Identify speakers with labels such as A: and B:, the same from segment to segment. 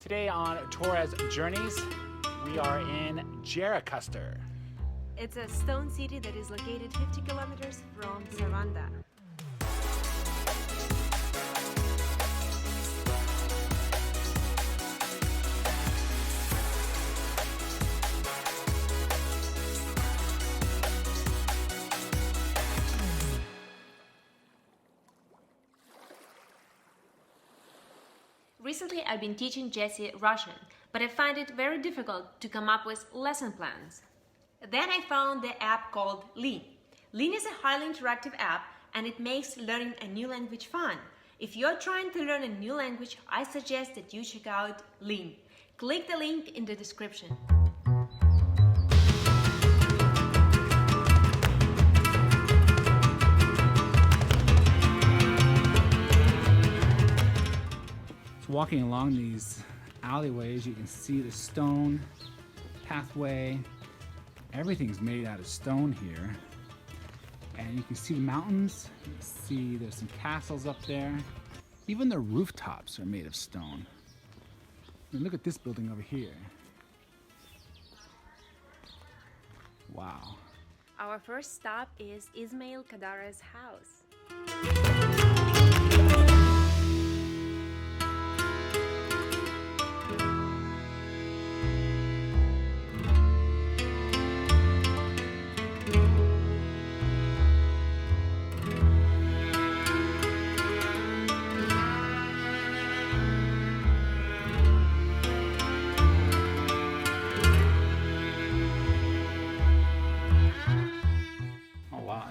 A: Today on Torres Journeys, we are in Gjirokastër.
B: It's a stone city that is located 50 kilometers from Saranda. Recently, I've been teaching Jessie Russian, but I find it very difficult to come up with lesson plans. Then I found the app called Lean. Lean is a highly interactive app and it makes learning a new language fun. If you're trying to learn a new language, I suggest that you check out Lean. Click the link in the description.
A: Walking along these alleyways, you can see the stone pathway. Everything's made out of stone here. And you can see the mountains. You can see there's some castles up there. Even the rooftops are made of stone. And look at this building over here. Wow.
B: Our first stop is Ismail Kadare's house.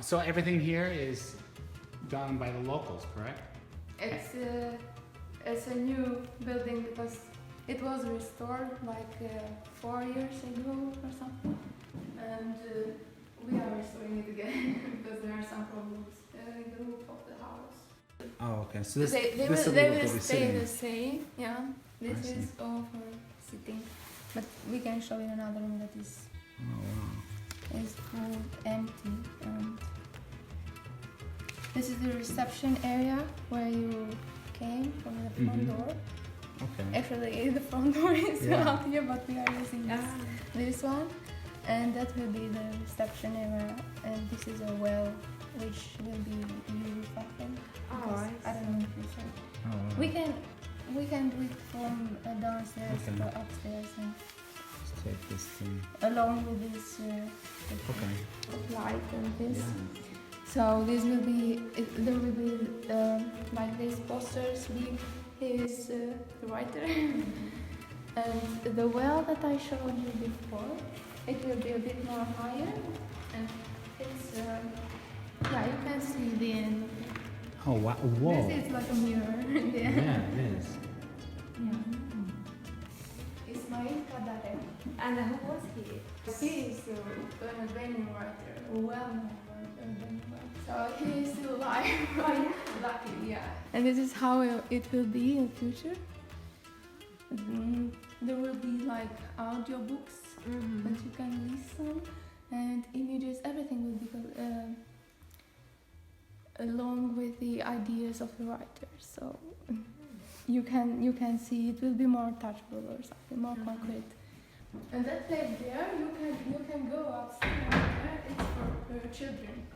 A: So everything here is done by the locals, correct?
C: It's a new building because it was restored like 4 years ago or something, and we are restoring it again because there are some problems in the roof of the house.
A: Oh, okay. So this
C: they will stay the same. Yeah, this is all for sitting, but we can show you another room that is.
A: Oh wow.
C: Is full empty, and this is the reception area where you came from the front door.
A: Okay.
C: Actually, the front door is out here, but we are using this one, and that will be the reception area. And this is a well, which will be used, I think.
B: Oh,
C: I don't know if you said.
A: Oh, wow.
C: We can do it from downstairs to upstairs, and
A: Take this thing.
C: along with this light and this.
A: Yeah.
C: So this will be, there will be like these posters with his writer. And the well that I showed you before, it will be a bit more higher, and it's yeah, you can see the end of it.
A: Oh wow! Whoa!
C: This is like a mirror.
A: Yeah, it is.
C: Yeah. Ismail Kadare.
B: And who was he?
C: He is an Albanian writer, a well-known Albanian writer. So he is still alive. Oh yeah, luckily, yeah. And this is how it will be in the future. There will be like audiobooks that you can listen, and images. Everything will be along with the ideas of the writer. So you can see it will be more touchable or something more concrete. And that place there, you can go upstairs. There, it's for children.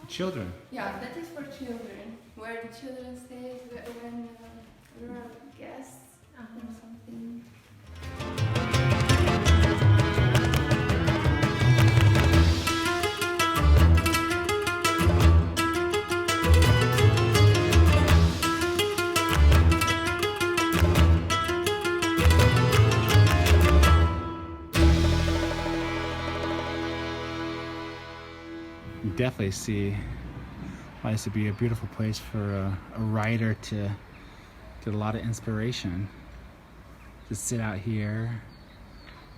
A: Children.
C: Yeah, that is for children, where the children stay when there are guests or something.
A: You definitely see why this would be a beautiful place for a writer to get a lot of inspiration. Just sit out here,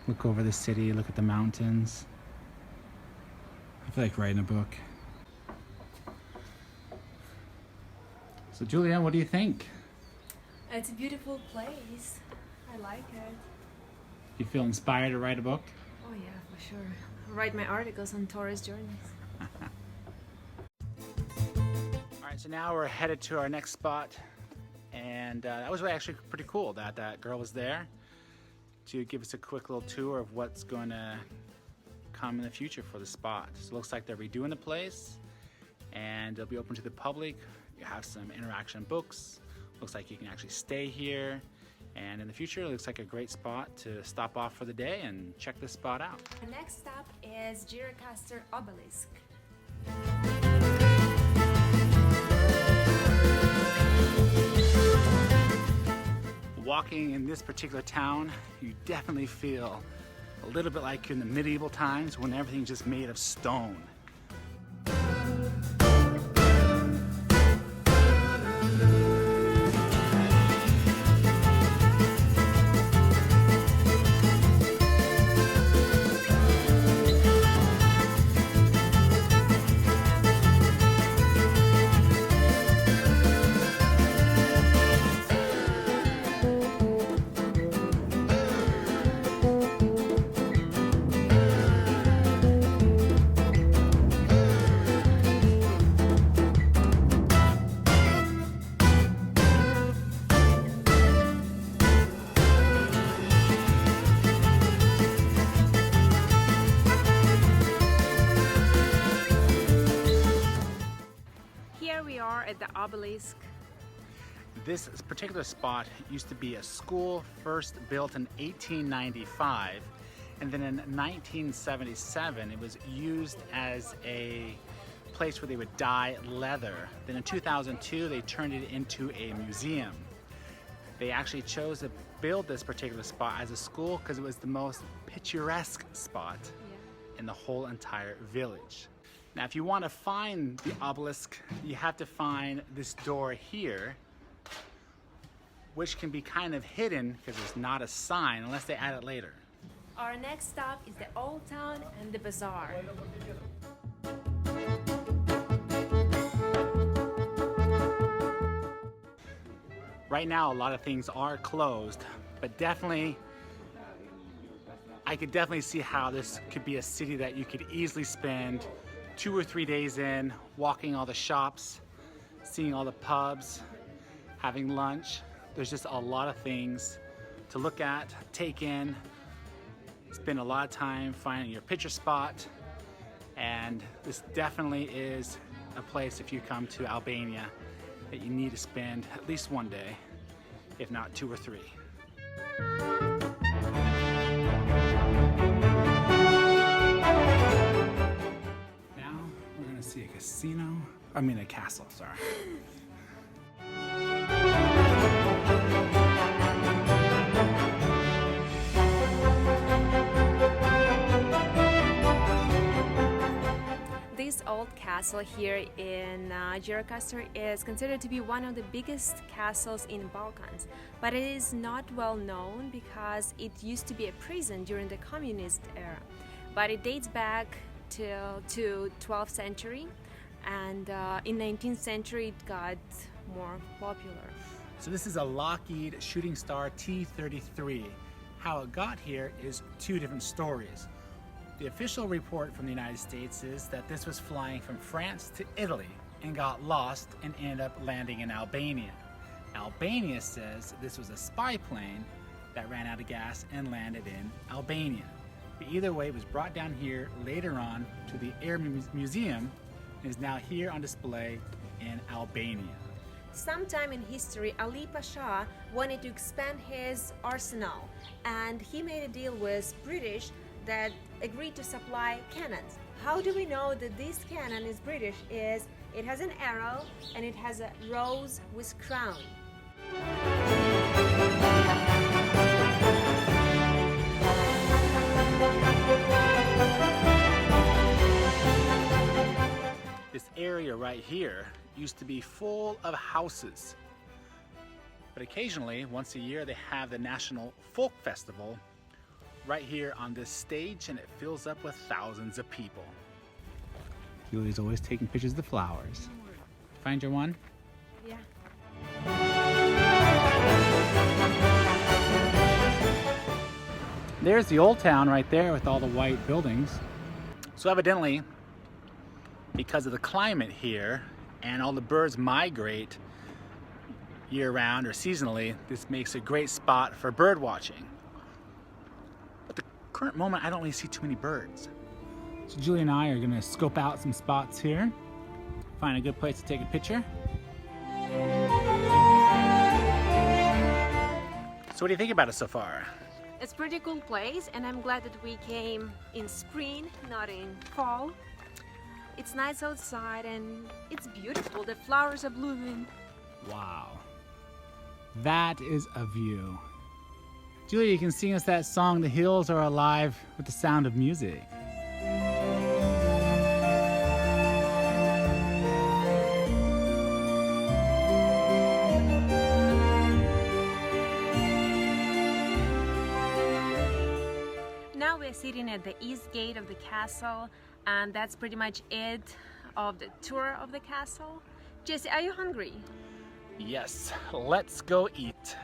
A: look over the city, look at the mountains. I feel like writing a book. So Julianne, what do you think?
B: It's a beautiful place. I like it.
A: You feel inspired to write a book?
B: Oh yeah, for sure. I'll write my articles on Torres Journeys.
A: Alright, so now we're headed to our next spot, and that was actually pretty cool that that girl was there. to give us a quick little tour of what's going to come in the future for the spot. So it looks like they're redoing the place and it'll be open to the public. You have some interaction books. Looks like you can actually stay here. And in the future, it looks like a great spot to stop off for the day and check this spot out.
B: The next stop is Gjirokastër Obelisk.
A: Walking in this particular town, you definitely feel a little bit like in the medieval times when everything's just made of stone.
B: At the Obelisk.
A: This particular spot used to be a school, first built in 1895, and then in 1977 it was used as a place where they would dye leather. Then in 2002 they turned it into a museum. They actually chose to build this particular spot as a school because it was the most picturesque spot in the whole entire village. Now, if you want to find the obelisk, you have to find this door here, which can be kind of hidden because there's not a sign unless they add it later.
B: Our next stop is the Old Town and the bazaar.
A: Right now, a lot of things are closed, but definitely, I could definitely see how this could be a city that you could easily spend 2 or 3 days in, walking all the shops, seeing all the pubs, having lunch. There's just a lot of things to look at, take in, spend a lot of time finding your picture spot, and this definitely is a place, if you come to Albania, that you need to spend at least one day, if not 2 or 3. See a castle, sorry.
B: This old castle here in Gjirokastër is considered to be one of the biggest castles in Balkans, but it is not well known because it used to be a prison during the communist era, but it dates back to 12th century, and in 19th century it got more popular.
A: So this is a Lockheed Shooting Star T-33. How it got here is 2 different stories. The official report from the United States is that this was flying from France to Italy and got lost and ended up landing in Albania. Albania says this was a spy plane that ran out of gas and landed in Albania. But either way, it was brought down here later on to the Air Museum and is now here on display in Albania.
B: Sometime in history, Ali Pasha wanted to expand his arsenal, and he made a deal with British that agreed to supply cannons. How do we know that this cannon is British? Is it has an arrow and it has a rose with crown.
A: This area right here used to be full of houses. But occasionally, once a year, they have the National Folk Festival right here on this stage, and it fills up with thousands of people. Julie's always taking pictures of the flowers. Find your one?
B: Yeah.
A: There's the old town right there with all the white buildings. So evidently, because of the climate here and all the birds migrate year-round or seasonally, this makes a great spot for bird watching. current moment, I don't really see too many birds. So Julie and I are gonna scope out some spots here, find a good place to take a picture. So what do you think about it so far?
B: It's a pretty cool place, and I'm glad that we came in spring, not in fall. It's nice outside and it's beautiful. The flowers are blooming.
A: Wow, that is a view. Julia, you can sing us that song, "The Hills Are Alive with the Sound of Music."
B: Now we're sitting at the east gate of the castle, and that's pretty much it of the tour of the castle. Jesse, are you hungry?
A: Yes, let's go eat.